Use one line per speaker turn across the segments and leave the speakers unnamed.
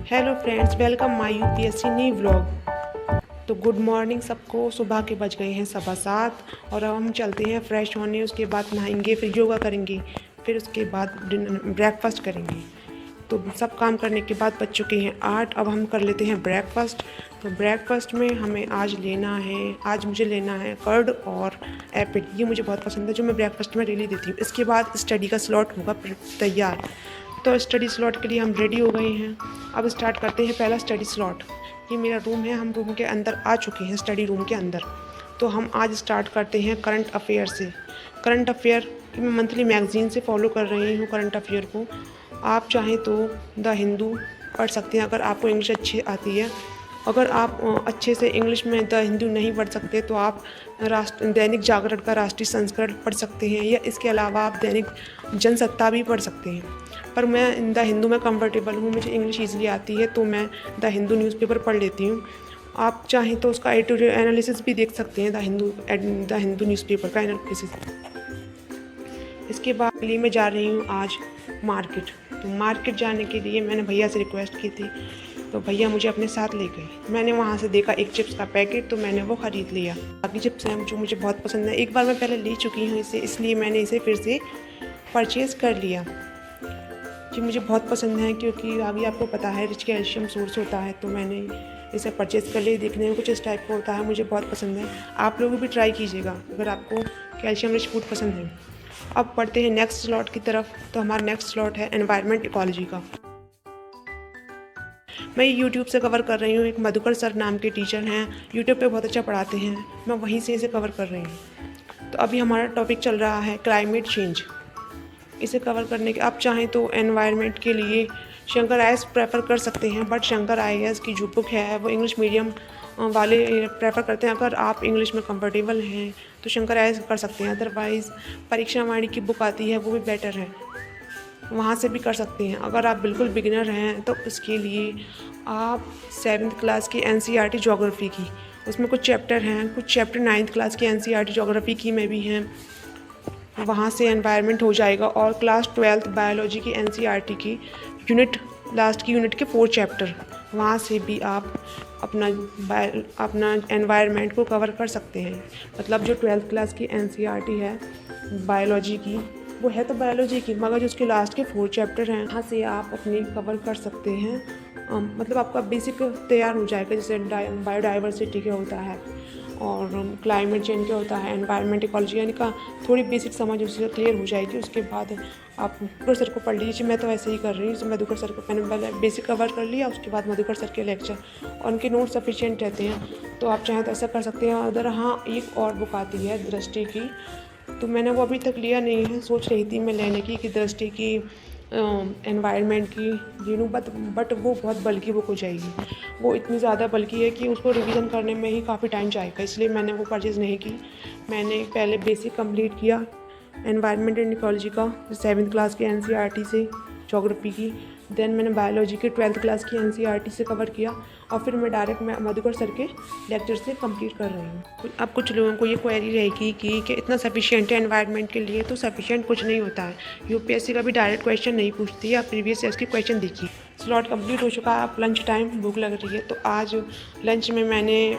Hello friends, welcome my UPSC new vlog. तो good morning सबको। सुबह के बज गए हैं 7:15 और अब हम चलते हैं फ्रेश होने। उसके बाद नहाएंगे, फिर योगा करेंगे, फिर उसके बाद ब्रेकफास्ट करेंगे। तो सब काम करने के बाद बज चुके हैं 8। अब हम कर लेते हैं ब्रेकफास्ट। तो ब्रेकफास्ट में हमें आज मुझे लेना है कर्ड और एप्पल। ये मुझे बहुत पसंद है, जो मैं ब्रेकफास्ट में डेली देती हूँ। इसके बाद स्टडी का स्लॉट होगा तैयार। तो स्टडी स्लॉट के लिए हम रेडी हो गए हैं। अब स्टार्ट करते हैं पहला स्टडी स्लॉट। ये मेरा रूम है, हम रूम के अंदर आ चुके हैं, स्टडी रूम के अंदर। तो हम आज स्टार्ट करते हैं करंट अफेयर से। करंट अफेयर की मैं मंथली मैगज़ीन से फॉलो कर रही हूँ करंट अफेयर को। आप चाहें तो द हिंदू पढ़ सकते हैं अगर आपको इंग्लिश अच्छी आती है। अगर आप अच्छे से इंग्लिश में द हिंदू नहीं पढ़ सकते तो आप दैनिक जागरण का राष्ट्रीय संस्करण पढ़ सकते हैं, या इसके अलावा आप दैनिक जनसत्ता भी पढ़ सकते हैं। पर मैं द हिंदू में कंफर्टेबल हूँ, मुझे इंग्लिश ईजिली आती है, तो मैं द हिंदू न्यूज़पेपर पढ़ लेती हूँ। आप चाहें तो उसका एडिटोरियल एनालिसिस भी देख सकते हैं, द हिंदू न्यूज़पेपर का एनालिसिस। इसके बाद लिए मैं जा रही हूँ आज मार्केट। तो मार्केट जाने के लिए मैंने भैया से रिक्वेस्ट की थी, तो भैया मुझे अपने साथ ले गए। मैंने वहाँ से देखा एक चिप्स का पैकेट, तो मैंने वो ख़रीद लिया। बाकी चिप्स हैं जो मुझे बहुत पसंद है, एक बार मैं पहले ले चुकी हूँ इसे, इसलिए मैंने इसे फिर से परचेज़ कर लिया। जी मुझे बहुत पसंद है, क्योंकि अभी आपको पता है रिच कैल्शियम सोर्स होता है, तो मैंने इसे परचेज़ कर लिया। देखने में कुछ इस टाइप का होता है, मुझे बहुत पसंद है। आप लोग भी ट्राई कीजिएगा अगर आपको कैल्शियम रिच फूड पसंद है। अब पढ़ते हैं नेक्स्ट स्लॉट की तरफ। तो हमारा नेक्स्ट स्लॉट है एनवायरनमेंट इकोलॉजी का। मैं यूट्यूब से कवर कर रही हूँ। एक मधुकर सर नाम के टीचर हैं, यूट्यूब पे बहुत अच्छा पढ़ाते हैं, मैं वहीं से इसे कवर कर रही हूँ। तो अभी हमारा टॉपिक चल रहा है क्लाइमेट चेंज। इसे कवर करने के आप चाहें तो एनवायरनमेंट के लिए शंकर आईएएस प्रेफर कर सकते हैं, बट शंकर आईएएस की जो बुक है वो इंग्लिश मीडियम वाले प्रेफर करते हैं। अगर आप इंग्लिश में कंफर्टेबल हैं तो शंकर आईएएस कर सकते हैं, अदरवाइज़ परीक्षा वाणी की बुक आती है वो भी बेटर है, वहाँ से भी कर सकते हैं। अगर आप बिल्कुल बिगिनर हैं तो उसके लिए आप 7th क्लास की एनसीईआरटी ज्योग्राफी की, उसमें कुछ चैप्टर हैं, कुछ चैप्टर 9th क्लास की एनसीईआरटी ज्योग्राफी की में भी हैं, वहाँ से एनवायरनमेंट हो जाएगा। और क्लास 12th बायोलॉजी की एनसीईआरटी की यूनिट लास्ट की यूनिट के 4 चैप्टर, वहाँ से भी आप अपना एनवायरनमेंट को कवर कर सकते हैं। मतलब जो 12th क्लास की एनसीईआरटी है बायोलॉजी की, वो है तो बायोलॉजी की, मगर जो उसके लास्ट के 4 चैप्टर हैं वहाँ से आप अपने कवर कर सकते हैं। मतलब आपका बेसिक तैयार हो जाएगा, जैसे बायोडाइवर्सिटी क्या होता है और क्लाइमेट चेंज क्या होता है, एनवायरनमेंट इकोलॉजी, यानी का थोड़ी बेसिक समझ उससे क्लियर हो जाएगी। उसके बाद आप मधुकर सर को पढ़ लीजिए। मैं तो ऐसे ही कर रही हूँ, मधुकर सर को मैंने पहले बेसिक कवर कर लिया, उसके बाद मधुकर सर के लेक्चर और उनके नोट सफिशिएंट रहते हैं, तो आप चाहें तो ऐसा कर सकते हैं। अगर हाँ, एक और बुक आती है दृष्टि की, तो मैंने वो अभी तक लिया नहीं है, सोच रही थी मैं लेने की कि दृष्टि की एनवायरनमेंट की ले लूँ, बट वो बहुत बल्कि बुक हो जाएगी। वो इतनी ज़्यादा बल्कि है कि उसको रिवीजन करने में ही काफ़ी टाइम जाएगा, इसलिए मैंने वो परचेज़ नहीं की। मैंने पहले बेसिक कंप्लीट किया एनवायरनमेंट एंड इकोलॉजी का 7th क्लास की एनसीईआरटी से ज्योग्राफी की, देन मैंने बायोलॉजी के 12th क्लास की एनसीईआरटी से कवर किया, और फिर मैं डायरेक्ट मधुकर सर के लेक्चर से कंप्लीट कर रही हूँ। अब कुछ लोगों को ये क्वेरी रहेगी कि इतना सफिशिएंट है एनवायरनमेंट के लिए, तो सफिशिएंट कुछ नहीं होता है। यूपीएससी का भी डायरेक्ट क्वेश्चन नहीं पूछती है, आप प्रीवियस ईयर्स की क्वेश्चन देखिए। स्लॉट कंप्लीट हो चुका है, अब लंच टाइम, भूख लग रही है। तो आज लंच में मैंने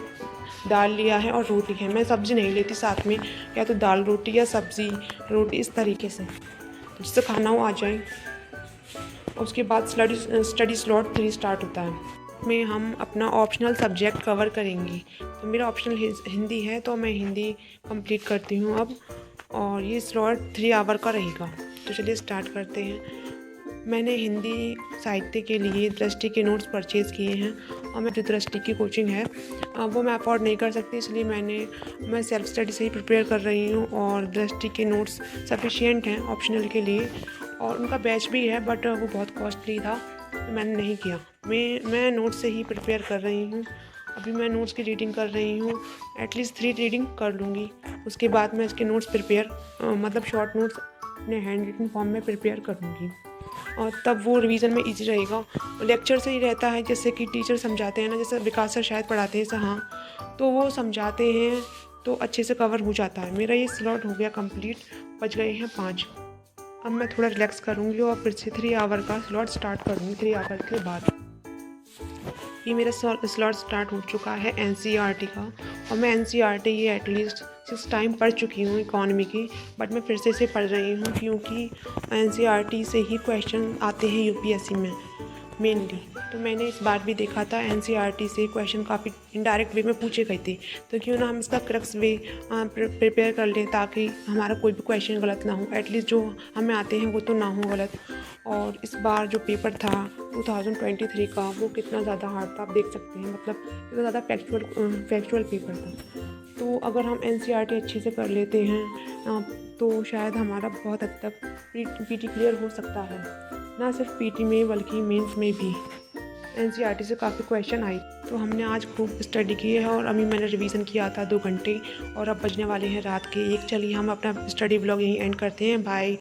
दाल लिया है और रोटी है, मैं सब्ज़ी नहीं लेती साथ में, या तो दाल रोटी या सब्ज़ी रोटी, इस तरीके से जिससे खाना हो आ जाए। उसके बाद स्टडी स्लॉट 3 स्टार्ट होता है, में हम अपना ऑप्शनल सब्जेक्ट कवर करेंगे। तो मेरा ऑप्शनल हिंदी है, तो मैं हिंदी कंप्लीट करती हूँ अब, और ये स्लॉट 3 आवर का रहेगा। तो चलिए स्टार्ट करते हैं। मैंने हिंदी साहित्य के लिए दृष्टि के नोट्स परचेज़ किए हैं, और मैं जो दृष्टि की कोचिंग है वो मैं अफोर्ड नहीं कर सकती, इसलिए मैं सेल्फ स्टडी से ही प्रिपेयर कर रही हूँ। और दृष्टि के नोट्स सफिशिएंट हैं ऑप्शनल के लिए, और उनका बैच भी है, बट वो बहुत कॉस्टली था, तो मैंने नहीं किया। मैं नोट्स से ही प्रिपेयर कर रही हूँ। अभी मैं नोट्स की रीडिंग कर रही हूँ, एटलीस्ट 3 रीडिंग कर लूँगी। उसके बाद मैं इसके नोट्स मतलब शॉर्ट नोट्स अपने हैंड रिटन फॉर्म में प्रिपेयर करूँगी, और तब वो रिवीजन में इजी रहेगा। लेक्चर से ही रहता है, जैसे कि टीचर समझाते हैं ना, जैसे विकास सर शायद पढ़ाते हैं, हाँ, तो वो समझाते हैं तो अच्छे से कवर हो जाता है। मेरा ये स्लॉट हो गया कंप्लीट, बज गए हैं 5। अब मैं थोड़ा रिलैक्स करूँगी और फिर से 3 आवर का स्लॉट स्टार्ट करूँगी 3 आवर के बाद। कि मेरा स्लॉट स्टार्ट हो चुका है एनसीईआरटी का, और मैं एनसीईआरटी ये एटलीस्ट 6 टाइम पढ़ चुकी हूँ इकोनॉमी की, बट मैं फिर से पढ़ रही हूँ क्योंकि एनसीईआरटी से ही क्वेश्चन आते हैं यूपीएससी में मेनली। तो मैंने इस बार भी देखा था एनसीईआरटी से क्वेश्चन काफ़ी इनडायरेक्ट वे में पूछे गए थे, तो क्यों ना हम इसका क्रक्स वे प्रिपेयर कर लें ताकि हमारा कोई भी क्वेश्चन गलत ना हो, एटलीस्ट जो हमें आते हैं वो तो ना हो गलत। और इस बार जो पेपर था 2023 का वो कितना ज़्यादा हार्ड था, आप देख सकते हैं, मतलब कितना ज़्यादा फैक्चुअल पेपर था। तो अगर हम एनसीईआरटी अच्छे से कर लेते हैं तो शायद हमारा बहुत हद तक पीटी क्लियर हो सकता है, ना सिर्फ पीटी में बल्कि मेंस में भी एनसीईआरटी से काफ़ी क्वेश्चन आई। तो हमने आज खूब स्टडी की है और अभी मैंने रिवीजन किया था 2 घंटे, और अब बजने वाले हैं रात के 1। चलिए हम अपना स्टडी ब्लॉग यहीं एंड करते हैं। बाय।